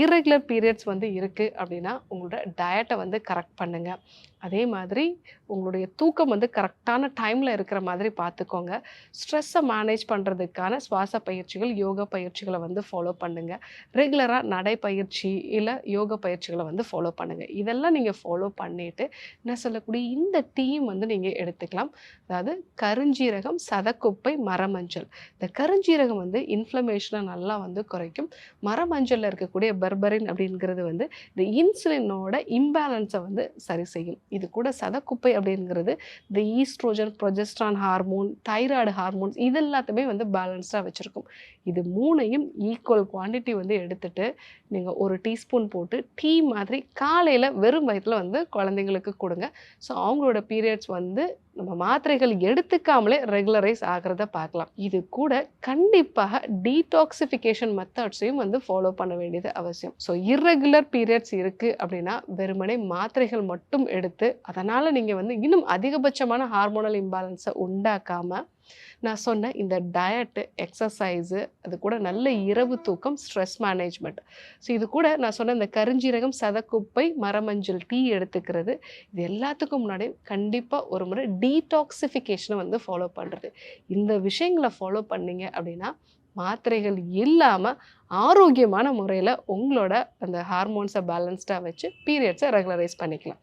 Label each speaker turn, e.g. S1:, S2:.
S1: Irregular periods வந்து இருக்குது அப்படின்னா உங்களோட டயட்டை வந்து கரெக்ட் பண்ணுங்கள். அதே மாதிரி உங்களுடைய தூக்கம் வந்து கரெக்டான டைமில் இருக்கிற மாதிரி பார்த்துக்கோங்க. ஸ்ட்ரெஸ்ஸை மேனேஜ் பண்ணுறதுக்கான சுவாச பயிற்சிகள், யோகா பயிற்சிகளை வந்து ஃபாலோ பண்ணுங்கள். ரெகுலராக நடைப்பயிற்சி இல்லை யோகா பயிற்சிகளை வந்து ஃபாலோ பண்ணுங்கள். இதெல்லாம் நீங்கள் ஃபாலோ பண்ணிவிட்டு நான் சொல்லக்கூடிய இந்த டீம் வந்து நீங்கள் எடுத்துக்கலாம். அதாவது கருஞ்சீரகம், சதக்குப்பை, மரமஞ்சள். இந்த கருஞ்சீரகம் வந்து இன்ஃப்ளமேஷனை நல்லா வந்து குறைக்கும். மரமஞ்சளில் இருக்கக்கூடிய பெர்பரின் அப்படிங்கிறது வந்து இந்த இன்சுலினோட இம்பேலன்ஸை வந்து சரி செய்யும். இது கூட சதக்குப்பை அப்படிங்கிறது இந்த estrogen, progesterone hormone, thyroid hormones இது எல்லாத்தையுமே வந்து பேலன்ஸ்டாக வச்சுருக்கும். இது 3யும் ஈக்குவல் குவான்டிட்டி வந்து எடுத்துட்டு நீங்கள் ஒரு டீஸ்பூன் போட்டு டீ மாதிரி காலையில் வெறும் வயிற்றில் வந்து குழந்தைங்களுக்கு கொடுங்க. ஸோ அவங்களோட பீரியட்ஸ் வந்து நம்ம மாத்திரைகள் எடுத்துக்காமலே ரெகுலரைஸ் ஆகிறத பார்க்கலாம். இது கூட கண்டிப்பாக டீடாக்சிஃபிகேஷன் மெத்தட்ஸையும் வந்து ஃபாலோ பண்ண வேண்டியது அவசியம். ஸோ இர்ரெகுலர் பீரியட்ஸ் இருக்குது அப்படின்னா வெறுமனே மாத்திரைகள் மட்டும் எடுத்து அதனால் நீங்கள் வந்து இன்னும் அதிகபட்சமான ஹார்மோனல் இம்பேலன்ஸை உண்டாக்காமல் நான் சொன்ன இந்த டயட்டு, எக்ஸசைஸு, அது கூட நல்ல இரவு தூக்கம், ஸ்ட்ரெஸ் மேனேஜ்மெண்ட். ஸோ இது கூட நான் சொன்ன இந்த கருஞ்சீரகம், சதக்குப்பை, மரமஞ்சள் டீ எடுத்துக்கிறது, இது எல்லாத்துக்கும் முன்னாடி கண்டிப்பாக ஒரு முறை டீடாக்சிஃபிகேஷனை வந்து ஃபாலோ பண்ணுறது. இந்த விஷயங்களை ஃபாலோ பண்ணீங்க அப்படின்னா மாத்திரைகள் இல்லாமல் ஆரோக்கியமான முறையில் உங்களோட அந்த ஹார்மோன்ஸை பேலன்ஸ்டாக வச்சு பீரியட்ஸை ரெகுலரைஸ் பண்ணிக்கலாம்.